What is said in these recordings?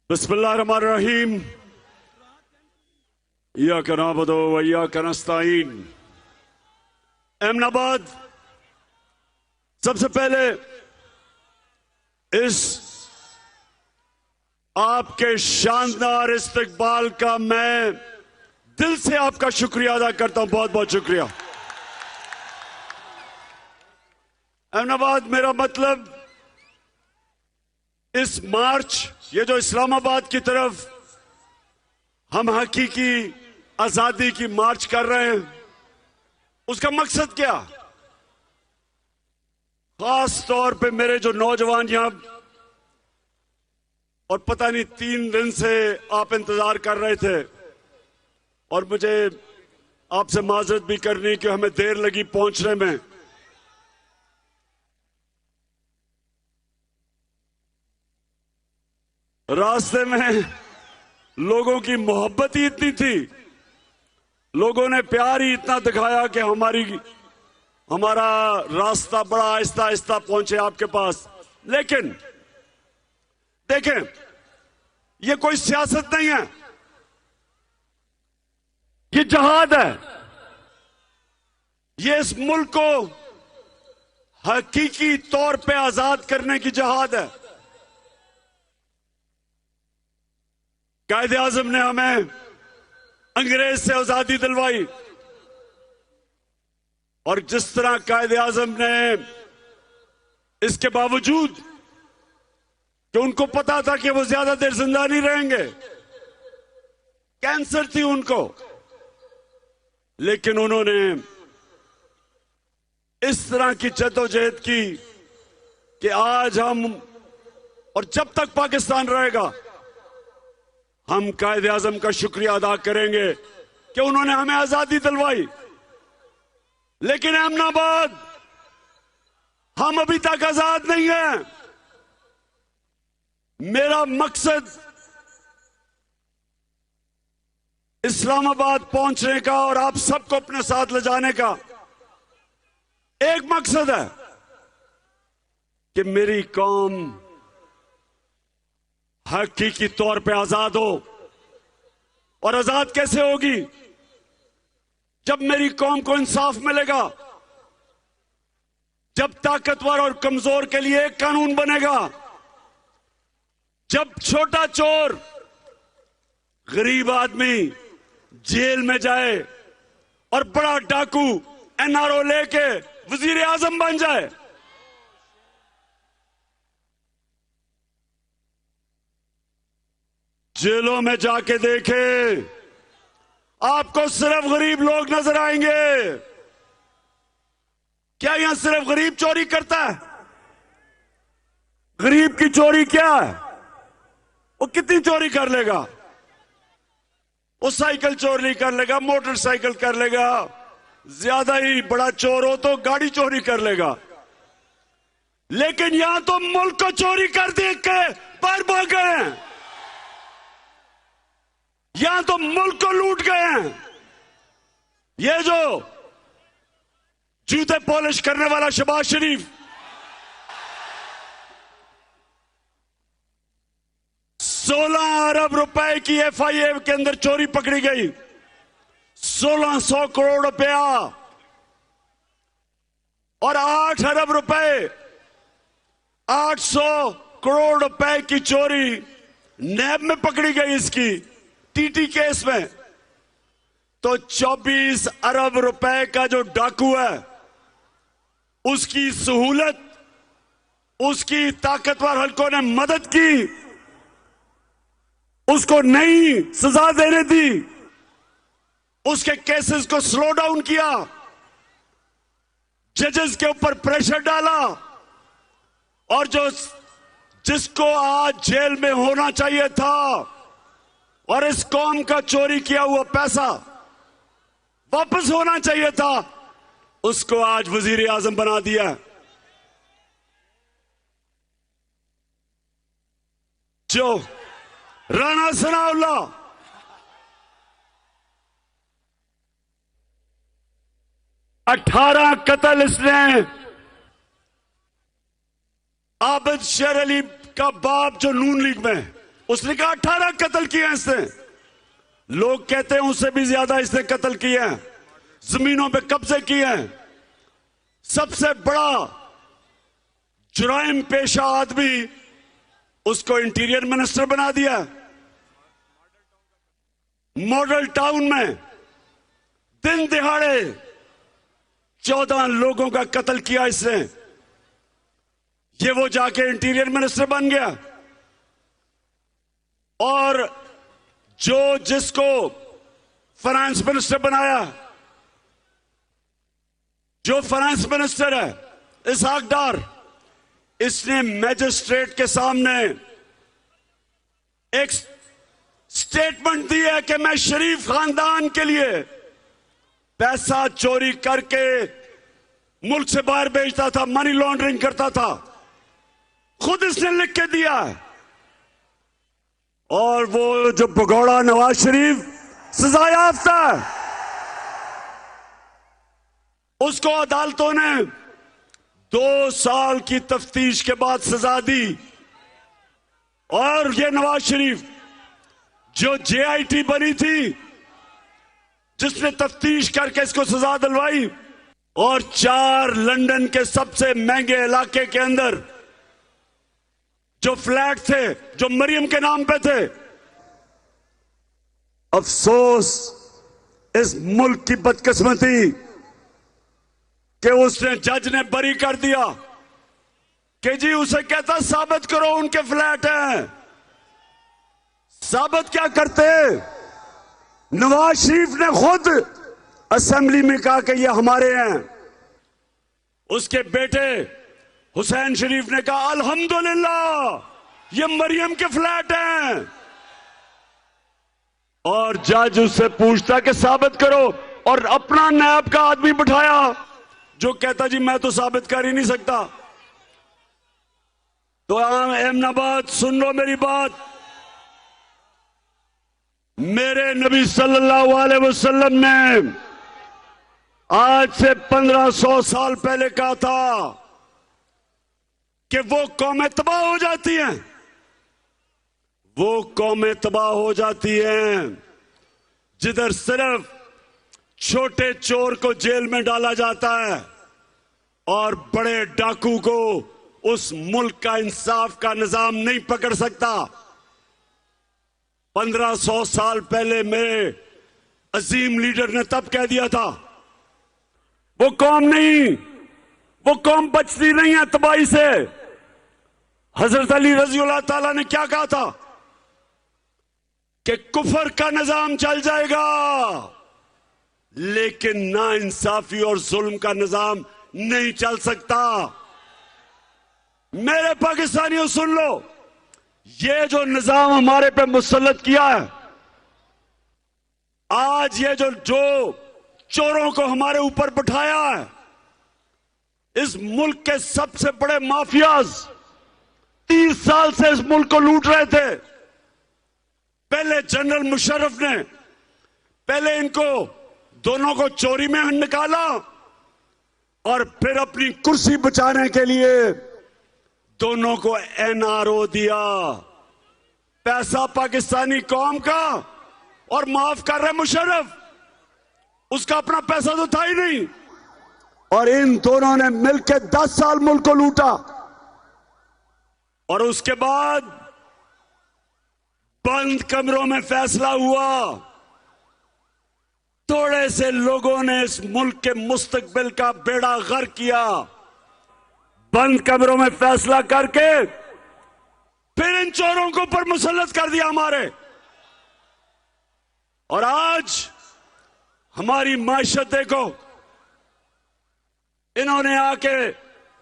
बिस्मिल्लाहिर्रहमानिर्रहीम। इय्याका नअबुदु व इय्याका नस्तईन। अहमदाबाद सबसे पहले इस आपके शानदार इस्तकबाल का मैं दिल से आपका शुक्रिया अदा करता हूं। बहुत बहुत शुक्रिया। अहमदाबाद मेरा मतलब इस मार्च, ये जो इस्लामाबाद की तरफ हम हकीकी आजादी की मार्च कर रहे हैं, उसका मकसद क्या? खास तौर पे मेरे जो नौजवान यहां और पता नहीं 3 दिन से आप इंतजार कर रहे थे, और मुझे आपसे माजरत भी करनी कि हमें देर लगी पहुंचने में। रास्ते में लोगों की मोहब्बत ही इतनी थी, लोगों ने प्यार ही इतना दिखाया कि हमारा रास्ता बड़ा आहिस्ता आहिस्ता पहुंचे आपके पास। लेकिन देखें, ये कोई सियासत नहीं है, ये जहाद है। ये इस मुल्क को हकीकी तौर पे आजाद करने की जहाद है। कायदे आजम ने हमें अंग्रेज से आजादी दिलवाई, और जिस तरह कायदे आजम ने, इसके बावजूद कि उनको पता था कि वो ज्यादा देर जिंदा नहीं रहेंगे, कैंसर थी उनको, लेकिन उन्होंने इस तरह की जद्दोजहद की कि आज हम, और जब तक पाकिस्तान रहेगा, हम कायदे आजम का शुक्रिया अदा करेंगे कि उन्होंने हमें आजादी दिलवाई। लेकिन अहमदाबाद, हम अभी तक आजाद नहीं हैं। मेरा मकसद इस्लामाबाद पहुंचने का और आप सबको अपने साथ ले जाने का एक मकसद है कि मेरी कौम हकीकी तौर पे आजाद हो। और आजाद कैसे होगी? जब मेरी कौम को इंसाफ मिलेगा, जब ताकतवर और कमजोर के लिए एक कानून बनेगा, जब छोटा चोर, गरीब आदमी जेल में जाए और बड़ा डाकू एनआरओ लेके वजीर आजम बन जाए। जेलों में जाके देखे, आपको सिर्फ गरीब लोग नजर आएंगे। क्या यहां सिर्फ गरीब चोरी करता है? गरीब की चोरी क्या है? वो कितनी चोरी कर लेगा? वो साइकिल चोरी कर लेगा, मोटरसाइकिल कर लेगा, ज्यादा ही बड़ा चोर हो तो गाड़ी चोरी कर लेगा। लेकिन यहां तो मुल्क को चोरी कर देख के बाहर भाग गए हैं। यहां तो मुल्क को लूट गए हैं। ये जो जूते पॉलिश करने वाला शहबाज शरीफ, 16 अरब रुपए की एफआईए के अंदर चोरी पकड़ी गई। 1600 करोड़ रुपया और 8 अरब रुपए, 800 करोड़ रुपए की चोरी नैब में पकड़ी गई इसकी टीटी केस में। तो 24 अरब रुपए का जो डाकू है, उसकी सहूलत, उसकी ताकतवर हलकों ने मदद की, उसको नई सजा देने दी, उसके केसेस को स्लो डाउन किया, जजेस के ऊपर प्रेशर डाला, और जिसको आज जेल में होना चाहिए था और इस कौम का चोरी किया हुआ पैसा वापस होना चाहिए था, उसको आज वजीर आजम बना दिया। जो राणा सनाउल्लाह, अठारह कत्ल इसने आबिद शेर अली का बाप जो नून लीग में, उसने कहा 18 कत्ल किए हैं इसने। लोग कहते हैं उससे भी ज्यादा इसने कत्ल किए हैं, जमीनों पे कब्जे किए हैं। सबसे बड़ा जुराइम पेशा आदमी, उसको इंटीरियर मिनिस्टर बना दिया। मॉडल टाउन में दिन दिहाड़े 14 लोगों का कत्ल किया इसने। ये वो जाके इंटीरियर मिनिस्टर बन गया। और जिसको फाइनेंस मिनिस्टर बनाया, जो फाइनेंस मिनिस्टर है इसहाक डार, इसने मैजिस्ट्रेट के सामने एक स्टेटमेंट दी है कि मैं शरीफ खानदान के लिए पैसा चोरी करके मुल्क से बाहर भेजता था, मनी लॉन्ड्रिंग करता था। खुद इसने लिख के दिया है। और वो जो भगौड़ा नवाज शरीफ सजा याफ्ता है, उसको अदालतों ने 2 साल की तफ्तीश के बाद सजा दी। और ये नवाज शरीफ जो JIT बनी थी, जिसने तफ्तीश करके इसको सजा दिलवाई, और 4 लंदन के सबसे महंगे इलाके के अंदर जो फ्लैट थे, जो मरियम के नाम पे थे। अफसोस इस मुल्क की बदकिस्मती कि उसने, जज ने बरी कर दिया कि जी उसे कहता साबित करो उनके फ्लैट हैं। साबित क्या करते? नवाज शरीफ ने खुद असेंबली में कहा कि ये हमारे हैं। उसके बेटे हुसैन शरीफ ने कहा अल्हम्दुलिल्लाह ये मरियम के फ्लैट हैं। और जज उससे पूछता कि साबित करो, और अपना नायब का आदमी बिठाया जो कहता जी मैं तो साबित कर ही नहीं सकता। तो अहमदाबाद सुन लो मेरी बात। मेरे नबी सल्लल्लाहु अलैहि वसल्लम ने आज से 1500 साल पहले कहा था कि वो कौमें तबाह हो जाती हैं, वो कौमें तबाह हो जाती हैं जिधर सिर्फ छोटे चोर को जेल में डाला जाता है और बड़े डाकू को उस मुल्क का इंसाफ का निजाम नहीं पकड़ सकता। 1500 साल पहले मेरे अजीम लीडर ने तब कह दिया था, वो कौम नहीं, वो कौम बचती नहीं है तबाही से। हजरत अली रजी अल्लाह ताला ने क्या कहा था कि कुफर का निजाम चल जाएगा लेकिन ना इंसाफी और जुल्म का निजाम नहीं चल सकता। मेरे पाकिस्तानियों सुन लो, ये जो निजाम हमारे पे मुसल्लत किया है, आज ये जो चोरों को हमारे ऊपर बिठाया है, इस मुल्क के सबसे बड़े माफियाज 30 साल से इस मुल्क को लूट रहे थे। पहले जनरल मुशर्रफ ने पहले इनको दोनों को चोरी में निकाला और फिर अपनी कुर्सी बचाने के लिए दोनों को NRO दिया, पैसा पाकिस्तानी कौम का, और माफ कर रहे मुशर्रफ, उसका अपना पैसा तो था ही नहीं। और इन दोनों ने मिलकर 10 साल मुल्क को लूटा। और उसके बाद बंद कमरों में फैसला हुआ, थोड़े से लोगों ने इस मुल्क के मुस्तकबिल का बेड़ा गर्क किया। बंद कमरों में फैसला करके फिर इन चोरों को ऊपर मुसल्लत कर दिया हमारे। और आज हमारी माशत देखो, इन्होंने आके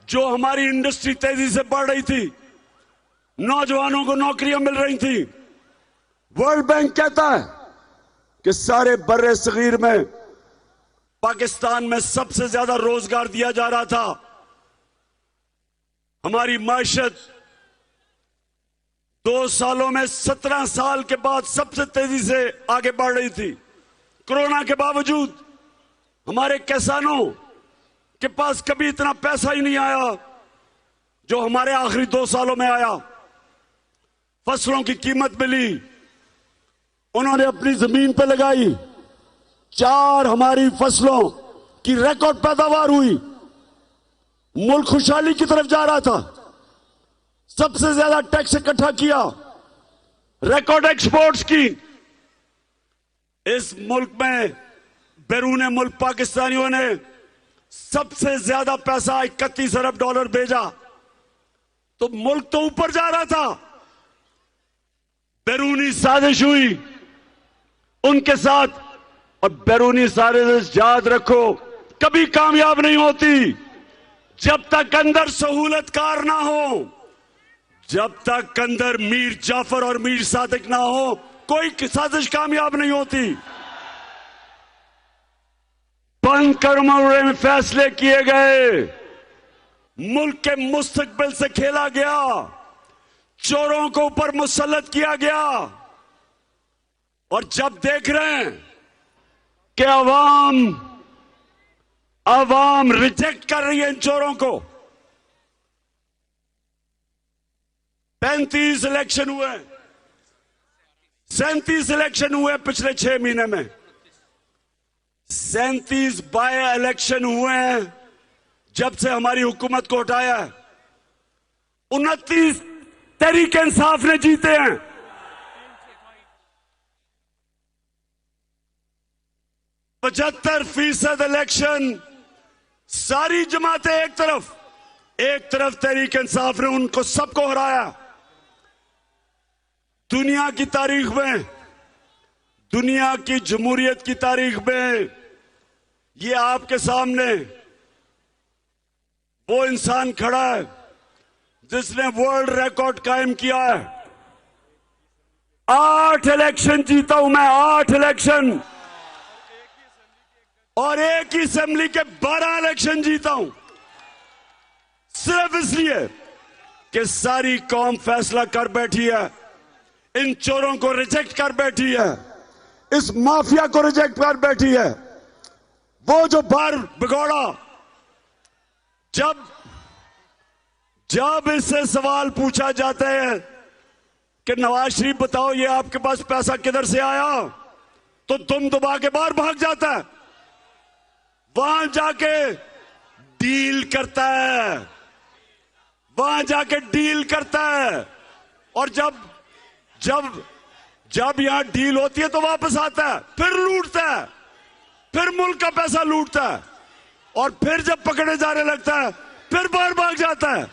जो हमारी इंडस्ट्री तेजी से बढ़ रही थी, नौजवानों को नौकरियां मिल रही थी। वर्ल्ड बैंक कहता है कि सारे बर्रे सगीर में पाकिस्तान में सबसे ज्यादा रोजगार दिया जा रहा था। हमारी माशत 2 सालों में 17 साल के बाद सबसे तेजी से आगे बढ़ रही थी। कोरोना के बावजूद हमारे किसानों के पास कभी इतना पैसा ही नहीं आया जो हमारे आखिरी 2 सालों में आया। फसलों की कीमत मिली, उन्होंने अपनी जमीन पे लगाई, 4 हमारी फसलों की रिकॉर्ड पैदावार हुई, मुल्क खुशहाली की तरफ जा रहा था, सबसे ज्यादा टैक्स इकट्ठा किया, रिकॉर्ड एक्सपोर्ट्स की। इस मुल्क में बैरून मुल्क पाकिस्तानियों ने सबसे ज्यादा पैसा $31 अरब भेजा, तो मुल्क तो ऊपर जा रहा था। बैरूनी साजिश हुई उनके साथ, और बैरूनी साजिश याद रखो कभी कामयाब नहीं होती जब तक अंदर सहूलतकार ना हो, जब तक अंदर मीर जाफर और मीर सादिक ना हो, कोई साजिश कामयाब नहीं होती। बंद कमरे में फैसले किए गए, मुल्क के मुस्तकबिल से खेला गया, चोरों को ऊपर मुसल्लत किया गया। और जब देख रहे हैं कि अवाम रिजेक्ट कर रही है इन चोरों को, 35 इलेक्शन हुए, 37 इलेक्शन हुए पिछले 6 महीने में, 37 बाय इलेक्शन हुए हैं जब से हमारी हुकूमत को हटाया है। 29 तहरीक इंसाफ ने जीते हैं। 75% इलेक्शन सारी जमातें एक तरफ तहरीक इंसाफ ने उनको सबको हराया। दुनिया की तारीख में, दुनिया की जमहूरियत की तारीख में ये आपके सामने वो इंसान खड़ा है जिसने वर्ल्ड रिकॉर्ड कायम किया है। 8 इलेक्शन जीता हूं मैं, 8 इलेक्शन, और एक ही असेंबली के 12 इलेक्शन जीता हूं, सिर्फ इसलिए कि सारी कौम फैसला कर बैठी है, इन चोरों को रिजेक्ट कर बैठी है, इस माफिया को रिजेक्ट कर बैठी है। वो जो बार भगोड़ा, जब इससे सवाल पूछा जाता है कि नवाज शरीफ बताओ ये आपके पास पैसा किधर से आया, तो दुम दबा के बाहर भाग जाता है, वहां जाके डील करता है, वहां जाके डील करता है, और जब यहां डील होती है तो वापस आता है, फिर लूटता है, फिर मुल्क का पैसा लूटता है, और फिर जब पकड़े जाने लगता है फिर बाहर भाग जाता है।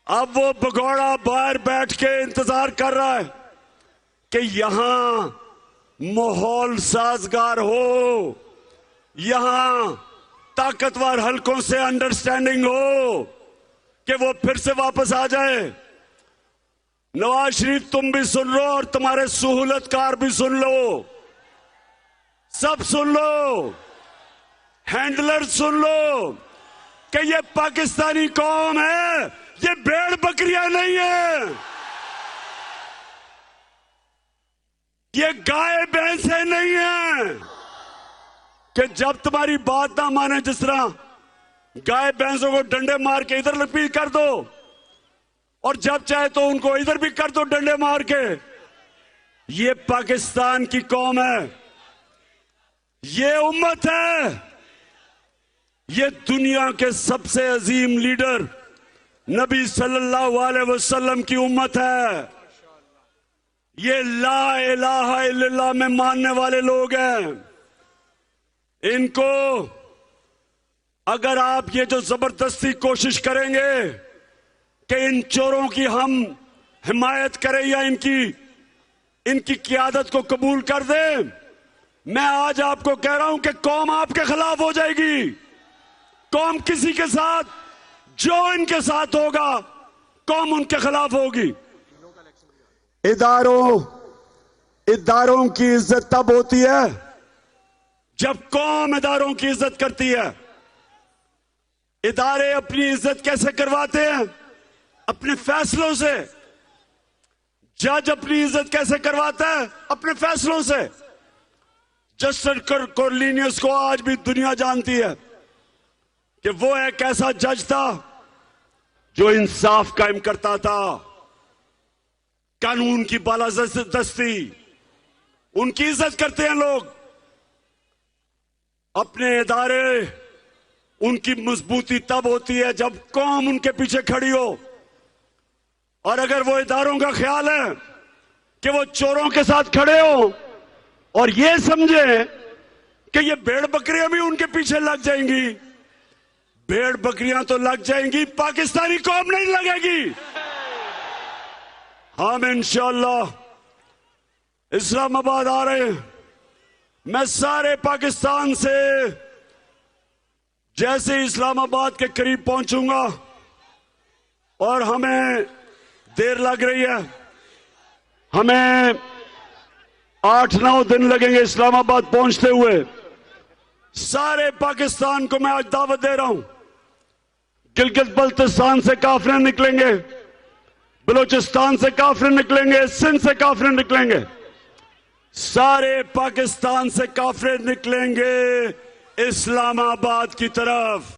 अब वो भगोड़ा बाहर बैठ के इंतजार कर रहा है कि यहां माहौल साजगार हो, यहां ताकतवर हलकों से अंडरस्टैंडिंग हो कि वो फिर से वापस आ जाए। नवाज शरीफ तुम भी सुन लो और तुम्हारे सहूलतकार भी सुन लो, सब सुन लो, हैंडलर सुन लो कि ये पाकिस्तानी कौम है, ये भेड़ बकरियां नहीं है, ये गाय भैंसे नहीं है कि जब तुम्हारी बात ना माने, जिस तरह गाय भैंसों को डंडे मार के इधर लपीट कर दो और जब चाहे तो उनको इधर भी कर दो डंडे मार के। ये पाकिस्तान की कौम है, ये उम्मत है, ये दुनिया के सबसे अजीम लीडर नबी सल्लल्लाहु अलैहि वसल्लम की उम्मत है। ये ला इलाहा इल्लल्लाह में मानने वाले लोग हैं। इनको अगर आप ये जो जबरदस्ती कोशिश करेंगे कि इन चोरों की हम हिमायत करें या इनकी क़ियादत को कबूल कर दें, मैं आज आपको कह रहा हूं कि कौम आपके खिलाफ हो जाएगी। कौम किसी के साथ, जो इनके साथ होगा कौम उनके खिलाफ होगी। इदारों की इज्जत तब होती है जब कौम इदारों की इज्जत करती है। इदारे अपनी इज्जत कैसे करवाते हैं? अपने फैसलों से। जज अपनी इज्जत कैसे करवाता है? अपने फैसलों से। जस्टिस कॉर्लिनियस को आज भी दुनिया जानती है कि वो एक ऐसा जज था जो इंसाफ कायम करता था। कानून की बालादस्ती, उनकी इज्जत करते हैं लोग। अपने इदारे, उनकी मजबूती तब होती है जब कौम उनके पीछे खड़ी हो। और अगर वो इदारों का ख्याल है कि वो चोरों के साथ खड़े हो और ये समझे कि ये भेड़ बकरियां भी उनके पीछे लग जाएंगी, भेड़ बकरियां तो लग जाएंगी, पाकिस्तानी कौम नहीं लगेगी। हम इंशाअल्लाह इस्लामाबाद आ रहे हैं। मैं सारे पाकिस्तान से जैसे इस्लामाबाद के करीब पहुंचूंगा, और हमें देर लग रही है, हमें 8-9 दिन लगेंगे इस्लामाबाद पहुंचते हुए। सारे पाकिस्तान को मैं आज दावत दे रहा हूं, गिलगित बल्तिस्तान से काफिले निकलेंगे, बलूचिस्तान से काफिले निकलेंगे, सिंध से काफिले निकलेंगे, सारे पाकिस्तान से काफिले निकलेंगे इस्लामाबाद की तरफ।